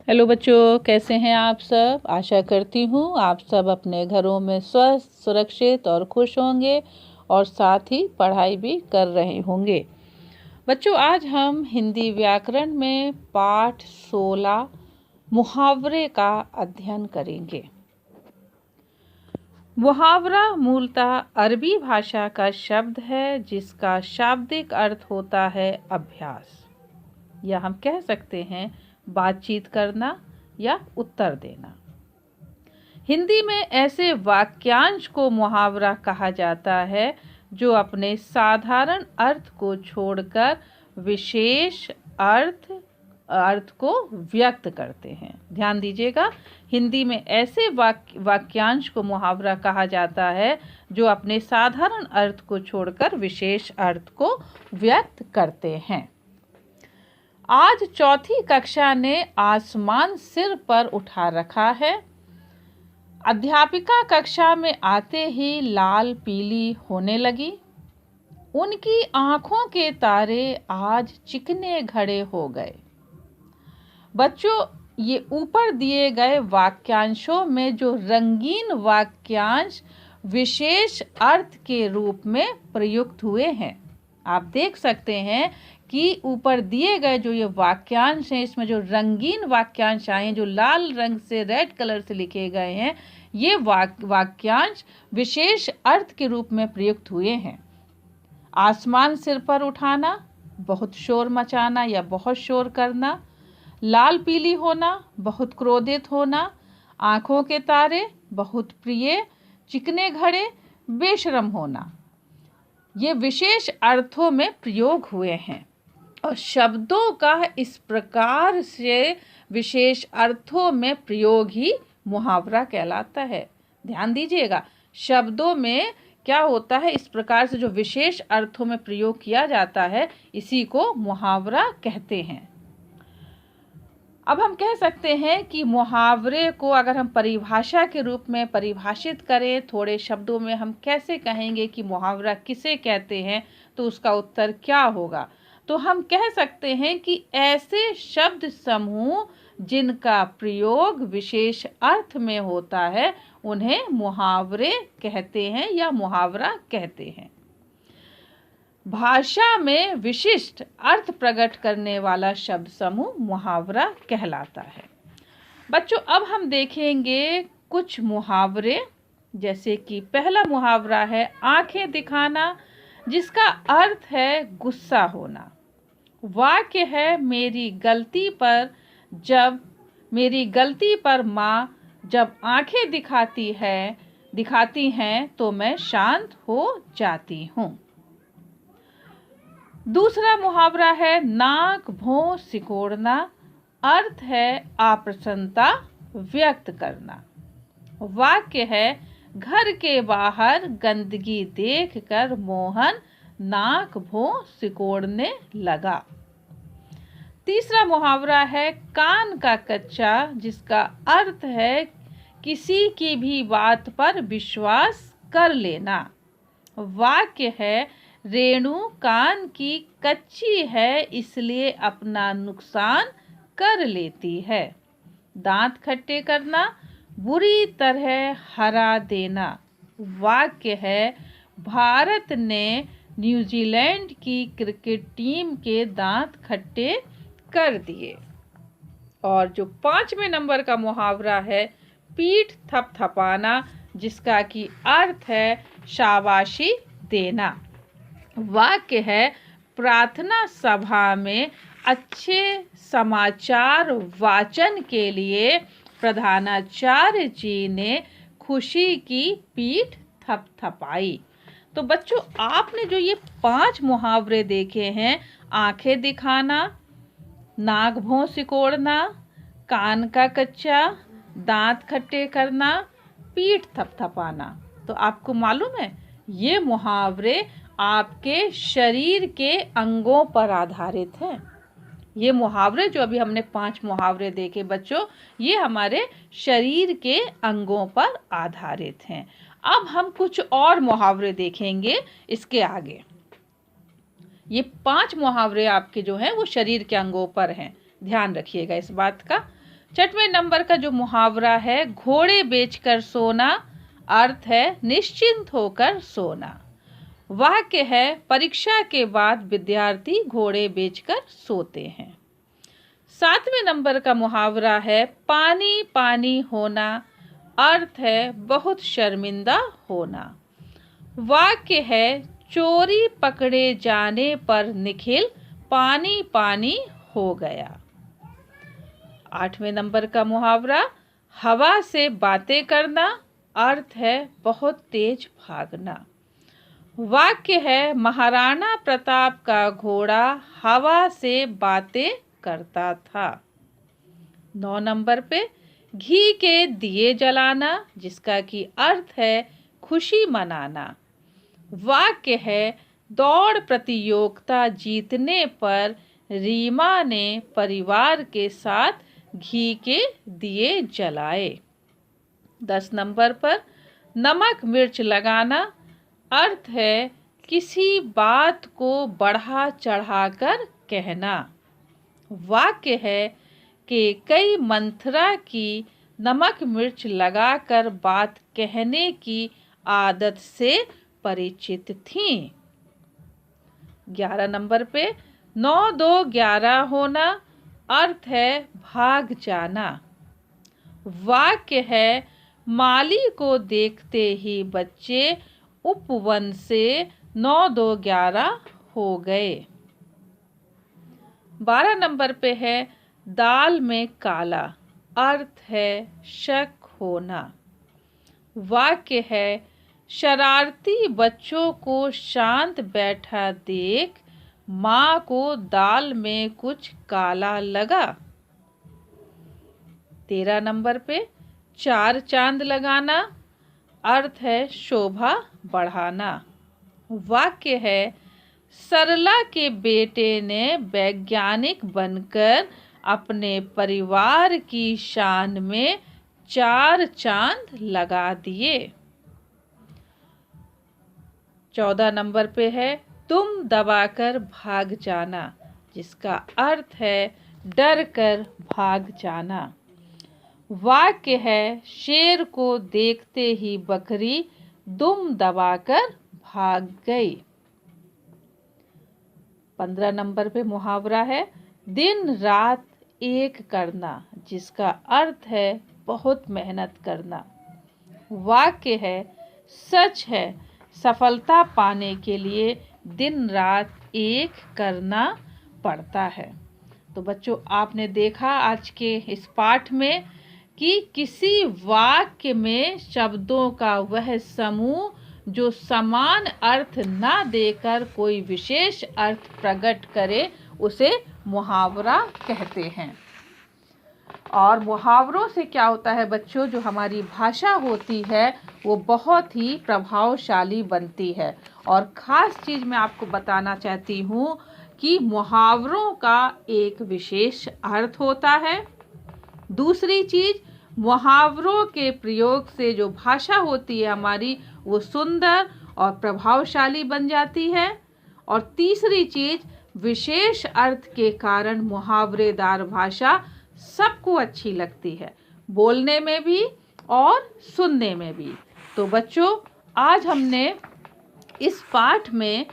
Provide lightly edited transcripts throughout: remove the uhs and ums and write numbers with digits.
Hello बच्चों, कैसे हैं आप सब। आशा करती हूँ आप सब अपने घरों में स्वस्थ, सुरक्षित और खुश होंगे और साथ ही पढ़ाई भी कर रहे होंगे। बच्चों, आज हम हिंदी व्याकरण में पाठ 16 मुहावरे का अध्ययन करेंगे। मुहावरा मूलतः अरबी भाषा का शब्द है जिसका शाब्दिक अर्थ होता है अभ्यास, या हम कह सकते हैं बातचीत करना या उत्तर देना। हिंदी में ऐसे वाक्यांश को मुहावरा कहा जाता है जो अपने साधारण अर्थ को छोड़कर विशेष अर्थ को व्यक्त करते हैं। ध्यान दीजिएगा, हिंदी में ऐसे वाक्यांश को मुहावरा कहा जाता है जो अपने साधारण अर्थ को छोड़कर विशेष अर्थ को व्यक्त करते हैं। आज चौथी कक्षा ने आसमान सिर पर उठा रखा है। अध्यापिका कक्षा में आते ही लाल पीली होने लगी। उनकी आंखों के तारे आज चिकने घड़े हो गए। बच्चों, ये ऊपर दिए गए वाक्यांशों में जो रंगीन वाक्यांश विशेष अर्थ के रूप में प्रयुक्त हुए हैं, आप देख सकते हैं कि ऊपर दिए गए जो ये वाक्यांश हैं, इसमें जो रंगीन वाक्यांश आए हैं, जो लाल रंग से रेड कलर से लिखे गए हैं, ये वाक्यांश विशेष अर्थ के रूप में प्रयुक्त हुए हैं। आसमान सिर पर उठाना, बहुत शोर मचाना या बहुत शोर करना। लाल पीली होना, बहुत क्रोधित होना। आंखों के तारे, बहुत प्रिय। चिकने घड़े, बेशरम होना। ये विशेष अर्थों में प्रयोग हुए हैं और शब्दों का इस प्रकार से विशेष अर्थों में प्रयोग ही मुहावरा कहलाता है। ध्यान दीजिएगा, शब्दों में क्या होता है, इस प्रकार से जो विशेष अर्थों में प्रयोग किया जाता है, इसी को मुहावरा कहते हैं। अब हम कह सकते हैं कि मुहावरे को अगर हम परिभाषा के रूप में परिभाषित करें, थोड़े शब्दों में हम कैसे कहेंगे कि मुहावरा किसे कहते हैं, तो उसका उत्तर क्या होगा। तो हम कह सकते हैं कि ऐसे शब्द समूह जिनका प्रयोग विशेष अर्थ में होता है, उन्हें मुहावरे कहते हैं या मुहावरा कहते हैं। भाषा में विशिष्ट अर्थ प्रकट करने वाला शब्द समूह मुहावरा कहलाता है। बच्चों, अब हम देखेंगे कुछ मुहावरे, जैसे कि पहला मुहावरा है आंखें दिखाना, जिसका अर्थ है गुस्सा होना। वाक्य है मेरी गलती पर माँ जब आंखें दिखाती हैं तो मैं शांत हो जाती हूँ। दूसरा मुहावरा है नाक भौं सिकोड़ना। अर्थ है अप्रसन्नता व्यक्त करना। वाक्य है घर के बाहर गंदगी देखकर मोहन नाक भौं सिकोड़ने लगा। तीसरा मुहावरा है कान का कच्चा, जिसका अर्थ है किसी की भी बात पर विश्वास कर लेना। वाक्य है रेणु कान की कच्ची है इसलिए अपना नुकसान कर लेती है। दांत खट्टे करना, बुरी तरह हरा देना। वाक्य है भारत ने न्यूजीलैंड की क्रिकेट टीम के दांत खट्टे कर दिए। और जो 5वें नंबर का मुहावरा है पीठ थपथपाना, जिसका की अर्थ है शाबाशी देना। वाक्य है प्रार्थना सभा में अच्छे समाचार वाचन के लिए प्रधानाचार्य जी ने खुशी की पीठ थपथपाई। तो बच्चों, आपने जो ये 5 मुहावरे देखे हैं, आंखें दिखाना, नाक भौं सिकोड़ना, कान का कच्चा, दांत खट्टे करना, पीठ थपथपाना, तो आपको मालूम है ये मुहावरे आपके शरीर के अंगों पर आधारित हैं। ये मुहावरे जो अभी हमने 5 मुहावरे देखे बच्चों, ये हमारे शरीर के अंगों पर आधारित हैं। अब हम कुछ और मुहावरे देखेंगे इसके आगे। ये 5 मुहावरे आपके जो हैं वो शरीर के अंगों पर हैं, ध्यान रखिएगा इस बात का। छठवें नंबर का जो मुहावरा है घोड़े बेचकर सोना, अर्थ है निश्चिंत होकर सोना। वाक्य है परीक्षा के बाद विद्यार्थी घोड़े बेचकर सोते हैं। सातवें नंबर का मुहावरा है पानी पानी होना, अर्थ है बहुत शर्मिंदा होना। वाक्य है चोरी पकड़े जाने पर निखिल पानी पानी हो गया। आठवें नंबर का मुहावरा हवा से बातें करना, अर्थ है बहुत तेज भागना। वाक्य है महाराणा प्रताप का घोड़ा हवा से बातें करता था। 9 नंबर पे घी के दिए जलाना, जिसका कि अर्थ है खुशी मनाना। वाक्य है दौड़ प्रतियोगिता जीतने पर रीमा ने परिवार के साथ घी के दिए जलाए। 10 नंबर पर नमक मिर्च लगाना, अर्थ है किसी बात को बढ़ा चढ़ाकर कहना। वाक्य है कि कई मंथरा की नमक मिर्च लगाकर बात कहने की आदत से परिचित थीं। 11 नंबर पे 9 2 11 होना, अर्थ है भाग जाना। वाक्य है माली को देखते ही बच्चे उपवन से 9 2 11 हो गए। 12 नंबर पे है दाल में काला, अर्थ है शक होना। वाक्य है शरारती बच्चों को शांत बैठा देख माँ को दाल में कुछ काला लगा। 13 नंबर पे 4 चांद लगाना, अर्थ है शोभा बढ़ाना। वाक्य है सरला के बेटे ने वैज्ञानिक बनकर अपने परिवार की शान में 4 चांद लगा दिए। 14 नंबर पे है तुम दबाकर भाग जाना, जिसका अर्थ है डर कर भाग जाना। वाक्य है शेर को देखते ही बकरी दुम दबाकर भाग गई। 15 नंबर पे मुहावरा है दिन रात एक करना, जिसका अर्थ है बहुत मेहनत करना। वाक्य है सच है सफलता पाने के लिए दिन रात एक करना पड़ता है। तो बच्चों आपने देखा आज के इस पाठ में कि किसी वाक्य में शब्दों का वह समूह जो समान अर्थ ना देकर कोई विशेष अर्थ प्रकट करे उसे मुहावरा कहते हैं। और मुहावरों से क्या होता है बच्चों, जो हमारी भाषा होती है वो बहुत ही प्रभावशाली बनती है। और ख़ास चीज़ मैं आपको बताना चाहती हूँ कि मुहावरों का एक विशेष अर्थ होता है। दूसरी चीज़, मुहावरों के प्रयोग से जो भाषा होती है हमारी वो सुंदर और प्रभावशाली बन जाती है। और तीसरी चीज़, विशेष अर्थ के कारण मुहावरेदार भाषा सबको अच्छी लगती है, बोलने में भी और सुनने में भी। तो बच्चों आज हमने इस पाठ में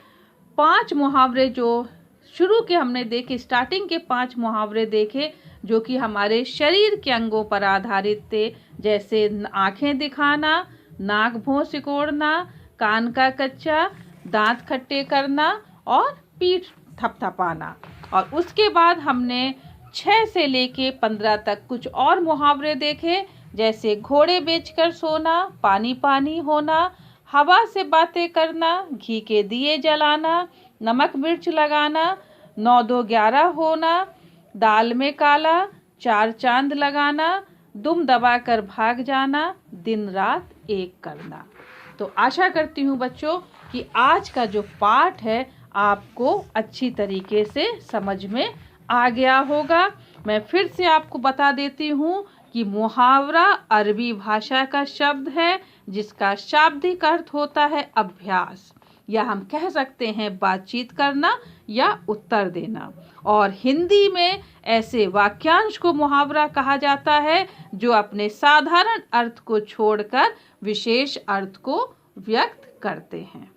5 मुहावरे जो शुरू के हमने देखे, स्टार्टिंग के 5 मुहावरे देखे जो कि हमारे शरीर के अंगों पर आधारित थे, जैसे आंखें दिखाना, नाक भौं सिकोड़ना, कान का कच्चा, दांत खट्टे करना और पीठ थपथपाना। और उसके बाद हमने 6 से लेके 15 तक कुछ और मुहावरे देखे, जैसे घोड़े बेचकर सोना, पानी पानी होना, हवा से बातें करना, घी के दिए जलाना, नमक मिर्च लगाना, 9 2 11 होना, दाल में काला, 4 चांद लगाना, दुम दबाकर भाग जाना, दिन रात एक करना। तो आशा करती हूँ बच्चों कि आज का जो पाठ है आपको अच्छी तरीके से समझ में आ गया होगा। मैं फिर से आपको बता देती हूँ कि मुहावरा अरबी भाषा का शब्द है जिसका शाब्दिक अर्थ होता है अभ्यास। या हम कह सकते हैं बातचीत करना या उत्तर देना। और हिंदी में ऐसे वाक्यांश को मुहावरा कहा जाता है जो अपने साधारण अर्थ को छोड़कर विशेष अर्थ को व्यक्त करते हैं।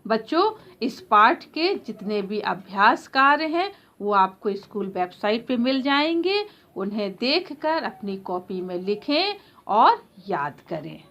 बच्चों, इस पाठ के जितने भी अभ्यास कार्य हैं वो आपको स्कूल वेबसाइट पे मिल जाएंगे। उन्हें देखकर अपनी कॉपी में लिखें और याद करें।